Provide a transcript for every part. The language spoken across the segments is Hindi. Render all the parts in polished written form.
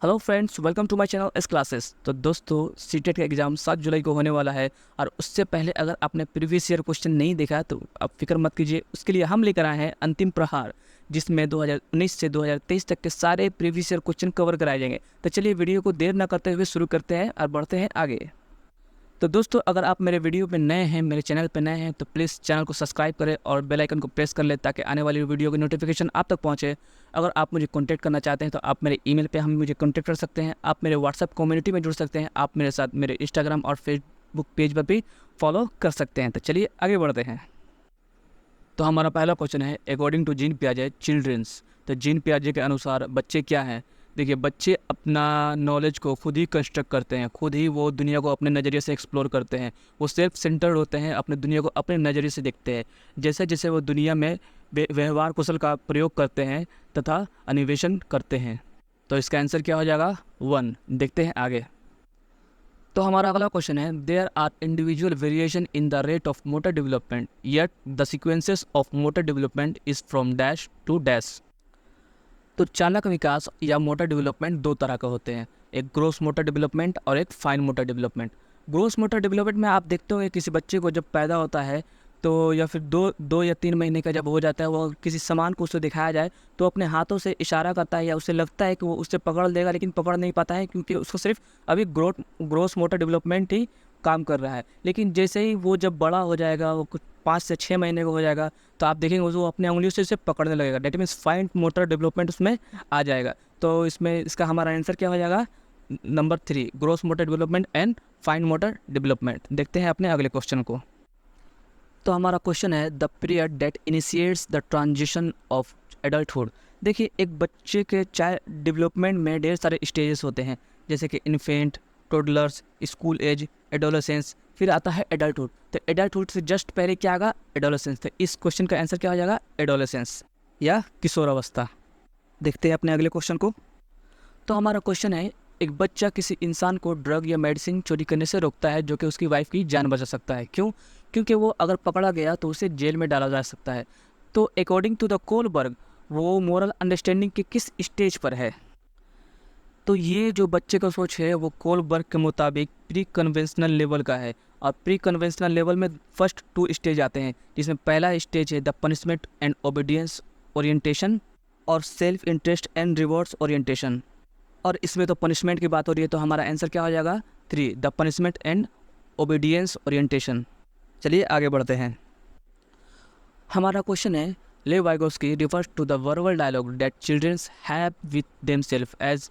Hello friends, welcome to my channel S classes. तो दोस्तों, सीटेट का एग्ज़ाम 7 जुलाई को होने वाला है और उससे पहले अगर आपने प्रीवियस ईयर क्वेश्चन नहीं देखा तो आप फिक्र मत कीजिए। उसके लिए हम लेकर आए हैं अंतिम प्रहार, जिसमें 2019 से 2023 तक के सारे प्रीवियस ईयर क्वेश्चन कवर कराए जाएंगे। तो चलिए वीडियो को देर ना करते हुए शुरू करते हैं और बढ़ते हैं आगे। तो दोस्तों, अगर आप मेरे वीडियो पे नए हैं, मेरे चैनल पे नए हैं, तो प्लीज़ चैनल को सब्सक्राइब करें और बेल आइकन को प्रेस कर लें ताकि आने वाली वीडियो की नोटिफिकेशन आप तक पहुंचे। अगर आप मुझे कांटेक्ट करना चाहते हैं तो आप मेरे ईमेल पे हम मुझे कांटेक्ट कर सकते हैं। आप मेरे व्हाट्सएप कम्युनिटी में जुड़ सकते हैं। आप मेरे साथ मेरे इंस्टाग्राम और फेसबुक पेज पर भी फॉलो कर सकते हैं। तो चलिए आगे बढ़ते हैं। तो हमारा पहला क्वेश्चन है, अकॉर्डिंग टू जीन पियाजे चिल्ड्रंस। तो जीन पियाजे के अनुसार बच्चे क्या हैं? देखिए, बच्चे अपना नॉलेज को खुद ही कंस्ट्रक्ट करते हैं, खुद ही वो दुनिया को अपने नज़रिए से एक्सप्लोर करते हैं। वो सेल्फ सेंटर्ड होते हैं, अपने दुनिया को अपने नज़रिए से देखते हैं। जैसे जैसे वो दुनिया में व्यवहार कौशल का प्रयोग करते हैं तथा अन्वेषण करते हैं। तो इसका आंसर क्या हो जाएगा? 1। देखते हैं आगे। तो हमारा अगला क्वेश्चन है, there are individual variation in the rate of motor development yet the sequences of motor development is from dash to dash. तो चालक विकास या मोटर डेवलपमेंट दो तरह के होते हैं, एक ग्रोस मोटर डेवलपमेंट और एक fine motor development. Gross motor development में आप देखते हो किसी बच्चे को जब पैदा होता है तो या फिर दो या 3 महीने का जब हो जाता है, वो किसी सामान को उसे दिखाया जाए तो अपने हाथों से इशारा करता है या उसे लगता है कि वो उससे पकड़ लेगा, लेकिन पकड़ नहीं पाता है क्योंकि उसको सिर्फ अभी ग्रोस मोटर डेवलपमेंट ही काम कर रहा है। लेकिन जैसे ही वो जब बड़ा हो जाएगा, वो कुछ 5 से 6 महीने का हो जाएगा, तो आप देखेंगे वो अपने उंगलियों से इसे पकड़ने लगेगा। That means fine motor development उसमें आ जाएगा। तो इसमें इसका हमारा आंसर क्या हो जाएगा? Number 3, gross motor development and fine motor development. देखते हैं अपने अगले क्वेश्चन को। तो हमारा क्वेश्चन है, the period that initiates the transition of adulthood. देखिए, एक बच्चे के चाइल्ड डेवलपमेंट में ढेर सारे स्टेजेस होते हैं, जैसे कि infant, toddlers, school age, adolescence, फिर आता है एडल्टहुड। तो एडल्टहुड से जस्ट पहले क्या आएगा? एडोलेसेंस। तो इस क्वेश्चन का आंसर क्या हो जाएगा? एडोलेसेंस या किशोरावस्था। देखते हैं अपने अगले क्वेश्चन को। तो हमारा क्वेश्चन है, एक बच्चा किसी इंसान को ड्रग या मेडिसिन चोरी करने से रोकता है जो कि उसकी वाइफ की जान बचा सकता है। क्यों? क्योंकि वो अगर पकड़ा गया तो उसे जेल में डाला जा सकता है। तो अकॉर्डिंग टू द कोलबर्ग, वो मोरल अंडरस्टैंडिंग के किस स्टेज पर है? तो ये जो बच्चे का सोच है वो कोलबर्ग के मुताबिक प्री कन्वेंशनल लेवल का है। और प्री कन्वेंशनल लेवल में फर्स्ट 2 स्टेज आते हैं, जिसमें पहला स्टेज है the punishment and obedience orientation और self interest and rewards orientation. और इसमें तो पनिशमेंट की बात हो रही है, तो हमारा आंसर क्या हो जाएगा? 3, the punishment and obedience orientation. चलिए आगे बढ़ते हैं। हमारा क्वेश्चन है, Lev Vygotsky refers to the verbal dialogue that childrens have with themself age.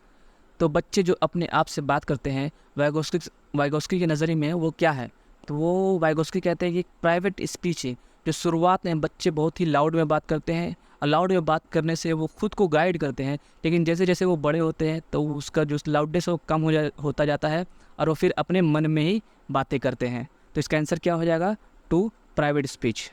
तो बच्चे जो अपने आप से बात करते हैं, वाइगोस्की के नज़रिए में वो क्या है? तो वो वाइगोस्की कहते हैं कि प्राइवेट स्पीच है, जो शुरुआत में बच्चे बहुत ही लाउड में बात करते हैं और लाउड में बात करने से वो खुद को गाइड करते हैं, लेकिन जैसे जैसे वो बड़े होते हैं तो उसका जो लाउडनेस है वो कम होता जाता है और वो फिर अपने मन में ही बातें करते हैं। तो इसका आंसर क्या हो जाएगा? 2, प्राइवेट स्पीच।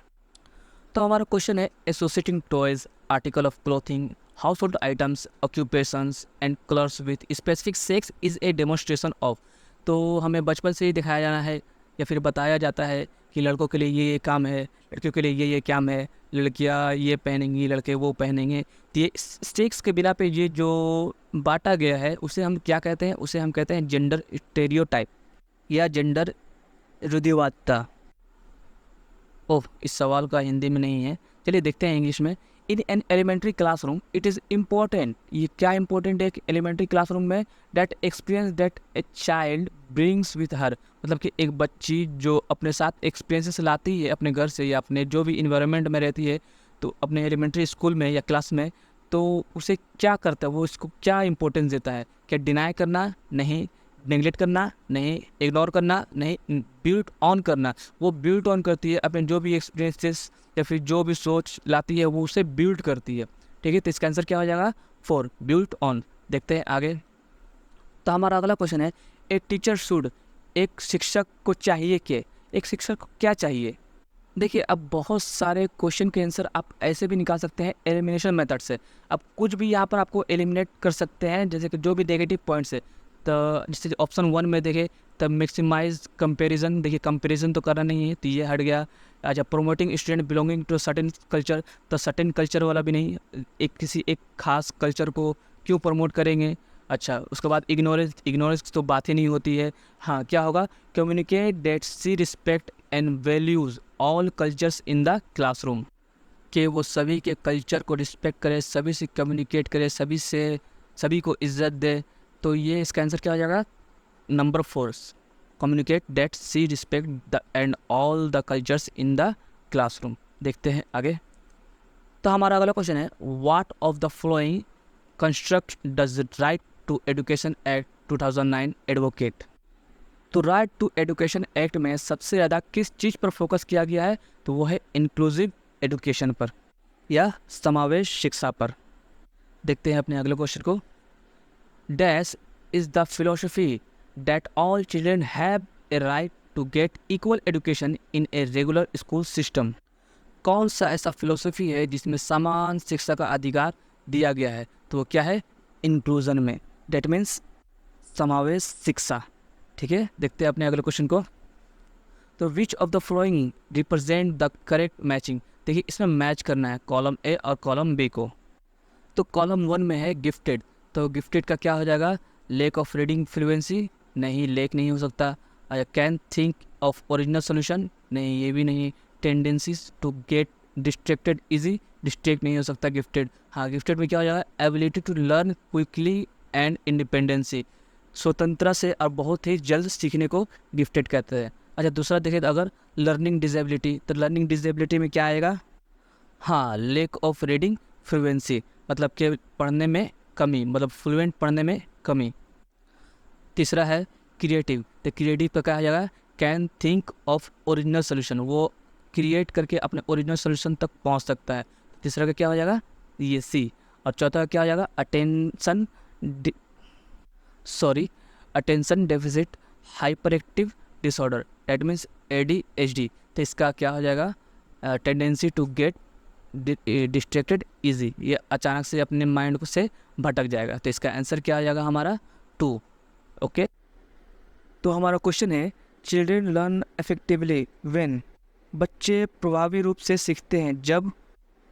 तो हमारा क्वेश्चन है, associating toys, article of clothing, house hold items, occupations and colours with specific sex is a demonstration of. तो हमें बचपन से ही दिखाया जाना है या फिर बताया जाता है कि लड़कों के लिए ये काम है, लड़कियों के लिए ये काम है, लड़कियां ये पहनेंगी, लड़के वो पहनेंगे। तो ये सेक्स के बिना पे ये जो बांटा गया है उसे हम क्या कहते हैं? उसे हम कहते हैं जेंडर स्टेरियोटाइप या जेंडर रूढ़िवादिता। ओह, इस सवाल का हिंदी में नहीं है, चलिए देखते हैं इंग्लिश में। In an elementary classroom it is important, ये क्या इंपॉर्टेंट है कि एलिमेंट्री क्लासरूम में, that experience that a child brings with her. मतलब कि एक बच्ची जो अपने साथ एक्सपीरियंसेस लाती है अपने घर से या अपने जो भी इन्वायरमेंट में रहती है, तो अपने एलिमेंट्री स्कूल में या क्लास में, तो उसे क्या करता है, वो इसको क्या इंपॉर्टेंस देता है? क्या डिनाई करना? नहीं। नेगलेक्ट करना? नहीं। इग्नोर करना? नहीं। बिल्ट ऑन करना, वो बिल्ट ऑन करती है अपने जो भी एक्सपीरियंसेस या फिर जो भी सोच लाती है वो उसे बिल्ड करती है। ठीक है, तो इसका आंसर क्या हो जाएगा? 4, बिल्ट ऑन। देखते हैं आगे। तो हमारा अगला क्वेश्चन है, ए टीचर शुड, एक शिक्षक को चाहिए कि, एक शिक्षक को क्या चाहिए? देखिए, अब बहुत सारे क्वेश्चन के आंसर आप ऐसे भी निकाल सकते हैं एलिमिनेशन मेथड से। अब कुछ भी यहाँ पर आपको एलिमिनेट कर सकते हैं, जैसे कि जो भी नेगेटिव पॉइंट्स है। तो जैसे ऑप्शन 1 में देखें तब मैक्सिमाइज कंपैरिजन, देखिए कंपैरिजन तो करना नहीं है तो ये हट गया। अच्छा, promoting student belonging to certain culture, तो सर्टेन कल्चर वाला भी नहीं, एक किसी एक खास कल्चर को क्यों प्रमोट करेंगे। अच्छा, उसके बाद इग्नोरेंस तो बात ही नहीं होती है। हाँ, क्या होगा? Communicate that she respect and values all cultures in the classroom, कि वो सभी के कल्चर को रिस्पेक्ट करे, सभी से कम्युनिकेट करे, सभी को इज्जत दे। तो ये इसका आंसर क्या हो जाएगा? Number 4, communicate that she respect the and all the cultures in the classroom. देखते हैं आगे। तो हमारा अगला क्वेश्चन है, what of the following construct does right to education act 2009 advocate? तो राइट टू एजुकेशन एक्ट में सबसे ज़्यादा किस चीज़ पर फोकस किया गया है? तो वो है इंक्लूसिव एजुकेशन पर या समावेश शिक्षा पर। देखते हैं अपने अगले क्वेश्चन को। Dash is the philosophy that all children have a right to get equal education in a regular school system? कौन सा ऐसा फिलोसफी है जिसमें समान शिक्षा का अधिकार दिया गया है? तो वो क्या है? इंक्लूजन में, डेट मीन्स समावेश शिक्षा। ठीक है, देखते हैं अपने अगले क्वेश्चन को। तो विच of the following represent the correct matching? देखिए, इसमें मैच करना है कॉलम ए और कॉलम बी को। तो कॉलम 1 में है गिफ्टेड, तो गिफ्टेड का क्या हो जाएगा? लैक ऑफ रीडिंग फ्लुएंसी, नहीं, लेक नहीं हो सकता। Can think of original solution, नहीं, ये भी नहीं। Tendencies to get distracted easy, distract नहीं हो सकता गिफ्टेड। हाँ, गिफ्टेड में क्या हो जाएगा? Ability to learn quickly and independency, स्वतंत्रता से और बहुत ही जल्द सीखने को गिफ्टेड कहते हैं। अच्छा, दूसरा देखें तो अगर लर्निंग डिसेबिलिटी, तो लर्निंग डिसेबिलिटी में क्या आएगा? हाँ, लैक ऑफ रीडिंग फ्लुएंसी, मतलब कि पढ़ने में कमी, मतलब फ्लुएंट पढ़ने में कमी। तीसरा है क्रिएटिव, तो क्रिएटिव का क्या आ जाएगा? Can think of original solution, वो क्रिएट करके अपने ओरिजिनल सोल्यूशन तक पहुंच सकता है। तीसरा का क्या हो जाएगा? ये सी। और चौथा का क्या हो जाएगा? Attention deficit hyper active disorder, that means ADHD। तो इसका क्या हो जाएगा? Tendency to get distracted easy, ये अचानक से अपने माइंड को से भटक जाएगा। तो इसका आंसर क्या आ जाएगा हमारा? 2। ओके, तो हमारा क्वेश्चन है, चिल्ड्रेन लर्न इफेक्टिवली व्हेन? बच्चे प्रभावी रूप से सीखते हैं जब?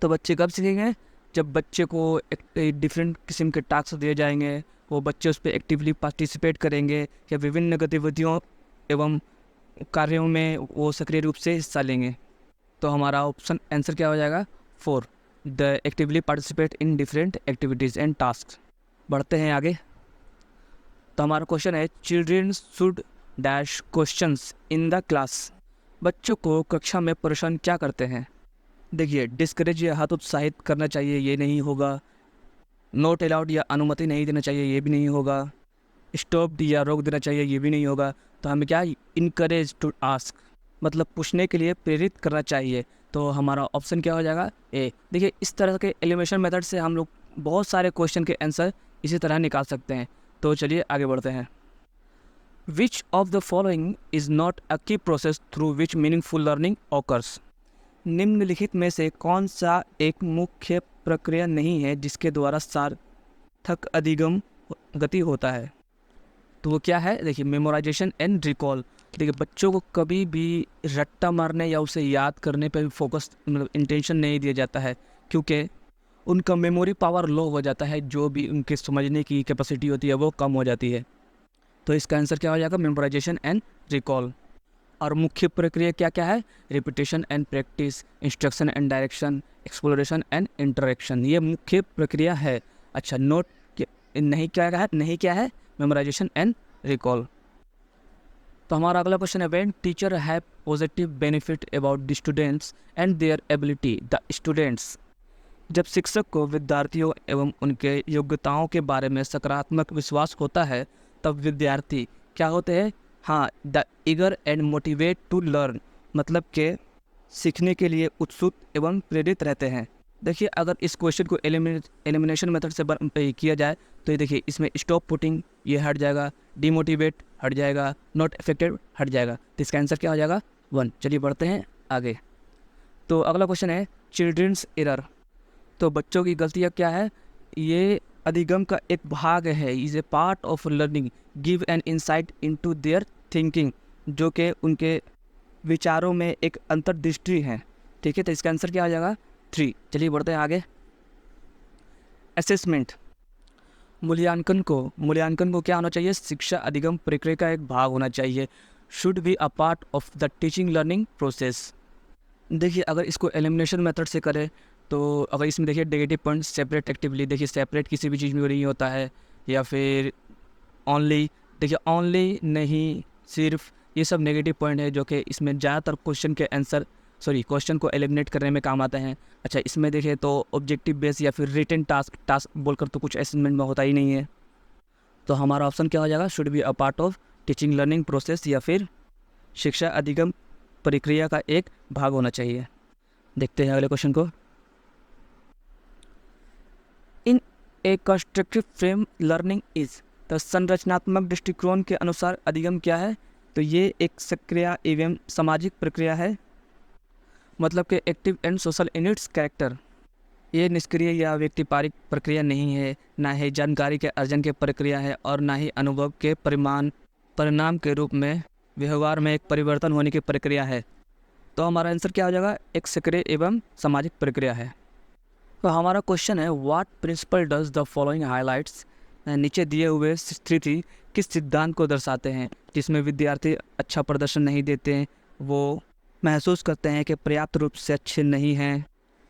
तो बच्चे कब सीखेंगे? जब बच्चे को डिफरेंट किस्म के टास्क दिए जाएंगे, वो बच्चे उस पर एक्टिवली पार्टिसिपेट करेंगे या विभिन्न गतिविधियों एवं कार्यों में वो सक्रिय रूप से हिस्सा लेंगे। तो हमारा ऑप्शन आंसर क्या हो जाएगा? 4, the actively participate in different activities and task. बढ़ते हैं आगे। तो हमारा क्वेश्चन है, children should dash questions in the class? बच्चों को कक्षा में परेशान क्या करते हैं? देखिए, डिस्करेज या हतोत्साहित करना चाहिए, ये नहीं होगा। नोट अलाउड या अनुमति नहीं देना चाहिए, ये भी नहीं होगा। स्टॉप्ड या रोक देना चाहिए, ये भी नहीं होगा। तो हमें क्या? इनकरेज टू आस्क, मतलब पूछने के लिए प्रेरित करना चाहिए। तो हमारा ऑप्शन क्या हो जाएगा? ए। देखिए, इस तरह के एलिमिनेशन मेथड से हम लोग बहुत सारे क्वेश्चन के आंसर इसी तरह निकाल सकते हैं। तो चलिए आगे बढ़ते हैं। Which of the following is not a key process through which meaningful learning occurs? निम्नलिखित में से कौन सा एक मुख्य प्रक्रिया नहीं है जिसके द्वारा सार्थक अधिगम गति होता है? तो वो क्या है? देखिए, मेमोराइजेशन एंड रिकॉल। देखिए, बच्चों को कभी भी रट्टा मारने या उसे याद करने पर भी फोकस, मतलब इंटेंशन नहीं दिया जाता है, क्योंकि उनका मेमोरी पावर लो हो जाता है, जो भी उनके समझने की कैपेसिटी होती है वो कम हो जाती है। तो इसका आंसर क्या हो जाएगा? Memorisation and recall. और मुख्य प्रक्रिया क्या क्या है? Repetition and practice, instruction and direction, exploration and interaction, ये मुख्य प्रक्रिया है। अच्छा, नोट नहीं क्या है? Memorisation and recall. तो हमारा अगला क्वेश्चन है, when teacher have positive benefit about the students and their ability, the students? जब शिक्षक को विद्यार्थियों एवं उनके योग्यताओं के बारे में सकारात्मक विश्वास होता है, तब विद्यार्थी क्या होते हैं? हाँ, the eager and motivate to learn, मतलब के सीखने के लिए उत्सुक एवं प्रेरित रहते हैं। देखिए, अगर इस क्वेश्चन को एलिमिनेशन मेथड से किया जाए तो ये देखिए, इसमें स्टॉप पुटिंग ये हट जाएगा, डीमोटिवेट हट जाएगा, नॉट इफेक्टेड हट जाएगा। तो इसका आंसर क्या हो जाएगा? 1। चलिए बढ़ते हैं आगे। तो अगला क्वेश्चन है, चिल्ड्रंस एरर। तो बच्चों की गलतियाँ क्या है? ये अधिगम का एक भाग है, is a part of learning, give an insight into their thinking, जो कि उनके विचारों में एक अंतर्दृष्टि है। ठीक है, तो इसका आंसर क्या आ जाएगा? 3। चलिए बढ़ते हैं आगे। असेसमेंट। मूल्यांकन को क्या होना चाहिए? शिक्षा अधिगम प्रक्रिया का एक भाग होना चाहिए। Should be a part of the teaching learning process. देखिए अगर इसको एलिमिनेशन मेथड से करें तो अगर इसमें देखिए नेगेटिव पॉइंट सेपरेट एक्टिवली, देखिए सेपरेट किसी भी चीज़ में नहीं होता है, या फिर ओनली, देखिए ओनली नहीं, सिर्फ, ये सब नेगेटिव पॉइंट है जो कि इसमें ज़्यादातर क्वेश्चन को एलिमिनेट करने में काम आते हैं। अच्छा इसमें देखिए तो ऑब्जेक्टिव बेस या फिर रिटन टास्क बोलकर तो कुछ असेसमेंट में होता ही नहीं है। तो हमारा ऑप्शन क्या हो जाएगा? Should be a part of teaching learning process, या फिर शिक्षा अधिगम प्रक्रिया का एक भाग होना चाहिए। देखते हैं अगले क्वेश्चन को। इन ए कंस्ट्रक्टिव फ्रेम लर्निंग इज, तो संरचनात्मक दृष्टिकोण के अनुसार अधिगम क्या है? तो ये एक सक्रिय एवं सामाजिक प्रक्रिया है, मतलब कि active and social in its character. ये निष्क्रिय या व्यक्तिपारिक प्रक्रिया नहीं है, ना ही जानकारी के अर्जन की प्रक्रिया है, और ना ही अनुभव के परिणाम के रूप में व्यवहार में एक परिवर्तन होने की प्रक्रिया है। तो हमारा आंसर क्या हो जाएगा? एक सक्रिय एवं सामाजिक प्रक्रिया है। तो हमारा क्वेश्चन है what principle does the following highlights. नीचे दिए हुए स्थिति किस सिद्धांत को दर्शाते हैं? जिसमें विद्यार्थी अच्छा प्रदर्शन नहीं देते हैं, वो महसूस करते हैं कि पर्याप्त रूप से अच्छे नहीं हैं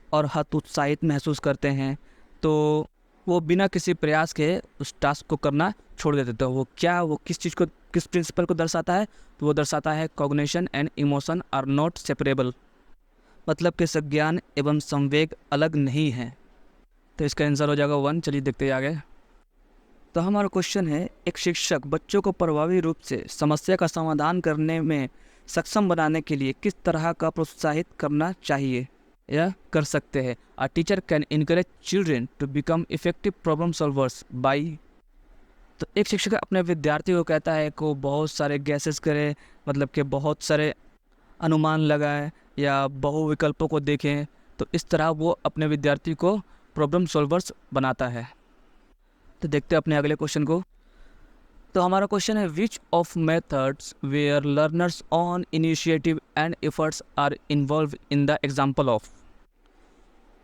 और हतोत्साहित महसूस करते हैं, तो वो बिना किसी प्रयास के उस टास्क को करना छोड़ देते। तो वो किस चीज़ को, किस प्रिंसिपल को दर्शाता है? तो वो दर्शाता है cognition and emotion are not separable, मतलब कि संज्ञान एवं संवेग अलग नहीं है। तो इसका आंसर हो जाएगा 1। चलिए देखते हैं आगे। तो हमारा क्वेश्चन है एक शिक्षक बच्चों को प्रभावी रूप से समस्या का समाधान करने में सक्षम बनाने के लिए किस तरह का प्रोत्साहित करना चाहिए या कर सकते हैं? A teacher can encourage children to become effective problem solvers by. तो एक शिक्षक अपने विद्यार्थी को कहता है कि वो बहुत सारे गैसेस करे, मतलब कि बहुत सारे अनुमान लगाएं या बहुविकल्पों को देखें, तो इस तरह वो अपने विद्यार्थी को प्रॉब्लम सॉल्वर्स बनाता है। तो देखते हैं अपने अगले क्वेश्चन को। तो हमारा क्वेश्चन है which of methods where learners on initiative and efforts are involve in the example of.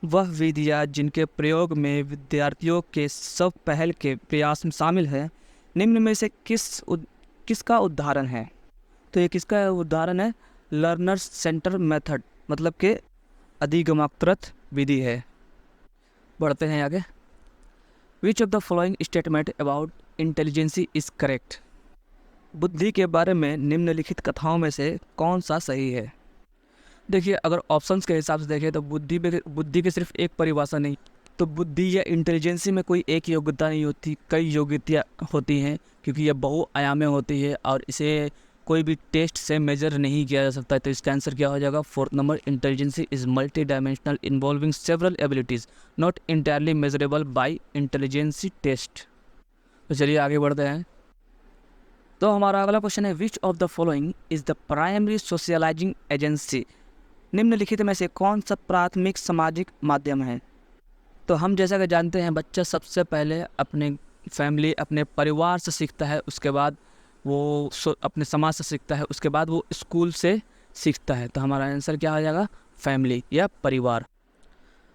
वह विधियाँ जिनके प्रयोग में विद्यार्थियों के सब पहल के प्रयास में शामिल है, निम्न में से किसका उदाहरण है? तो ये किसका उदाहरण है? लर्नर्स सेंटर मेथड, मतलब कि अधिगमात्मक विधि है। बढ़ते हैं आगे। Which of the following statement about intelligency is correct. बुद्धि के बारे में निम्नलिखित कथाओं में से कौन सा सही है? देखिए अगर ऑप्शंस के हिसाब से देखें तो बुद्धि की सिर्फ एक परिभाषा नहीं, तो बुद्धि या इंटेलिजेंसी में कोई एक योग्यता नहीं होती, कई योग्यता होती हैं, क्योंकि यह बहुआयामी होती है और इसे कोई भी टेस्ट से मेजर नहीं किया जा सकता। तो इसका आंसर क्या हो जाएगा? 4th number, intelligency is multi dimensional involving several abilities not entirely measurable by intelligency test. तो चलिए आगे बढ़ते हैं। तो हमारा अगला क्वेश्चन है which of the following is the primary socialising agency. निम्नलिखित में से कौन सा प्राथमिक सामाजिक माध्यम है? तो हम जैसा कि जानते हैं बच्चा सबसे पहले अपने फैमिली, अपने परिवार से सीखता है, उसके बाद वो अपने समाज से सीखता है, उसके बाद वो स्कूल से सीखता है। तो हमारा आंसर क्या हो जाएगा? फैमिली या परिवार।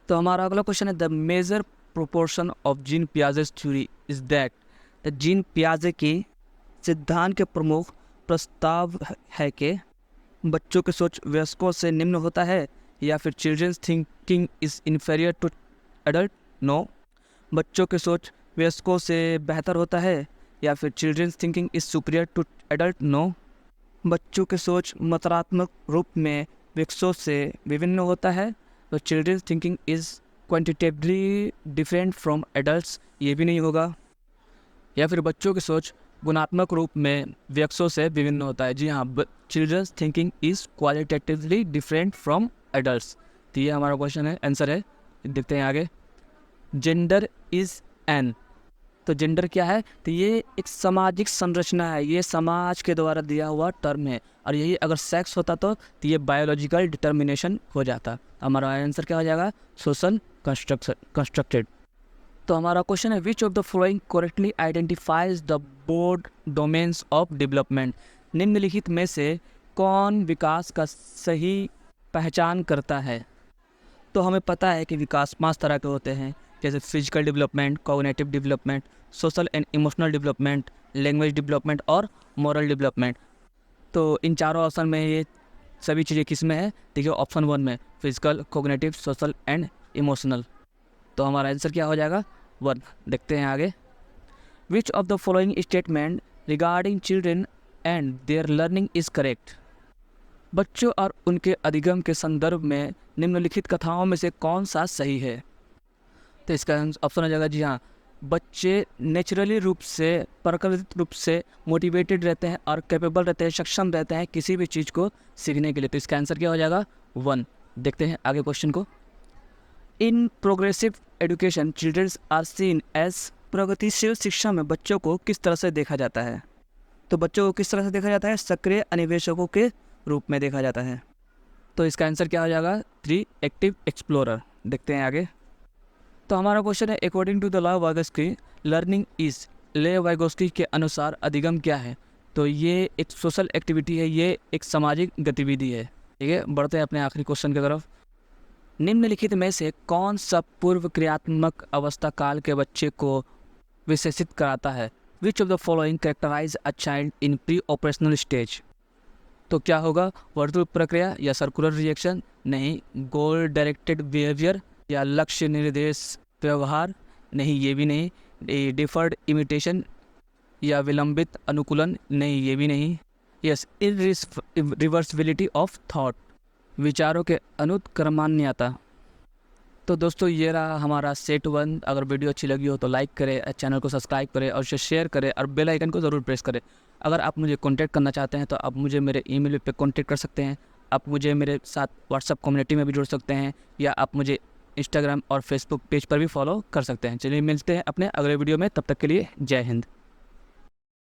तो हमारा अगला क्वेश्चन है the major proportion of Jean Piaget's theory is that. The Jean पियाजे के सिद्धांत के प्रमुख प्रस्ताव है कि बच्चों की सोच वयस्कों से निम्न होता है, या फिर childrens thinking is inferior to adult. No. बच्चों की सोच वयस्कों से बेहतर होता है, या फिर childrens thinking is superior to adult. No. बच्चों की सोच मात्रात्मक रूप में वयस्कों से विभिन्न होता है, तो childrens thinking is quantitatively different from adults. ये भी नहीं होगा। या फिर बच्चों की सोच गुणात्मक रूप में वयस्कों से विभिन्न होता है। जी हाँ, childrens thinking is qualitatively different from adults. तो ये हमारा क्वेश्चन है, आंसर है। देखते हैं आगे। Gender is an. तो जेंडर क्या है? तो ये एक सामाजिक संरचना है, ये समाज के द्वारा दिया हुआ टर्म है, और यही अगर सेक्स होता तो ये बायोलॉजिकल डिटर्मिनेशन हो जाता। हमारा आंसर क्या हो जाएगा? Social constructed. तो हमारा क्वेश्चन है which of the following correctly identifies the board domains of development. निम्नलिखित में से कौन विकास का सही पहचान करता है? तो हमें पता है कि विकास 5 तरह के होते हैं। जैसे physical development, cognitive development, social and emotional development, language development और मॉरल डेवलपमेंट। तो इन चारों ऑप्शन में ये सभी चीज़ें किस में है? देखिए ऑप्शन 1 में physical, cognitive, social and emotional. तो हमारा आंसर क्या हो जाएगा? 1। देखते हैं आगे। Which of the following statement regarding children and there learning is correct? बच्चों और उनके अधिगम के संदर्भ में निम्नलिखित कथाओं में से कौन सा सही है? तो इसका ऑप्शन हो जाएगा जी हाँ, बच्चे नेचुरली रूप से, प्राकृतिक रूप से मोटिवेटेड रहते हैं और कैपेबल रहते हैं, सक्षम रहते हैं किसी भी चीज़ को सीखने के लिए। तो इसका आंसर क्या हो जाएगा? 1। देखते हैं आगे क्वेश्चन को। In progressive education childrens are seen as, प्रगतिशील शिक्षा में बच्चों को किस तरह से देखा जाता है? तो बच्चों को किस तरह से देखा जाता है? सक्रिय अन्वेषकों के रूप में देखा जाता है। तो इसका आंसर क्या हो जाएगा? 3। Active explorer. देखते हैं आगे। तो हमारा क्वेश्चन है according to the Lev Vygotsky learning is, Lev Vygotsky के अनुसार अधिगम क्या है? तो ये एक सोशल एक्टिविटी है, ये एक सामाजिक गतिविधि है। ठीक है, बढ़ते हैं अपने आखिरी क्वेश्चन की तरफ। निम्नलिखित में से कौन सा पूर्व क्रियात्मक अवस्था काल के बच्चे को विशेषित कराता है? Which of the following characterise a child in pre operational stage? तो क्या होगा? वर्तुल प्रक्रिया या सर्कुलर रिएक्शन? नहीं। गोल डायरेक्टेड बिहेवियर या लक्ष्य निर्देश व्यवहार? नहीं, ये भी नहीं। डिफर्ड इमिटेशन या विलंबित अनुकूलन? नहीं, ये भी नहीं। यस, रिवर्सिबिलिटी ऑफ थॉट, विचारों के अनुत्क्रमणीयता। तो दोस्तों ये रहा हमारा सेट 1। अगर वीडियो अच्छी लगी हो तो लाइक करें, चैनल को सब्सक्राइब करें और उसे शेयर करें और बेल आइकन को ज़रूर प्रेस करें। अगर आप मुझे कांटेक्ट करना चाहते हैं तो आप मुझे मेरे ईमेल पे कांटेक्ट कर सकते हैं। आप मुझे मेरे साथ व्हाट्सएप कम्युनिटी में भी जुड़ सकते हैं या आप मुझे इंस्टाग्राम और फेसबुक पेज पर भी फॉलो कर सकते हैं। चलिए मिलते हैं अपने अगले वीडियो में, तब तक के लिए जय हिंद।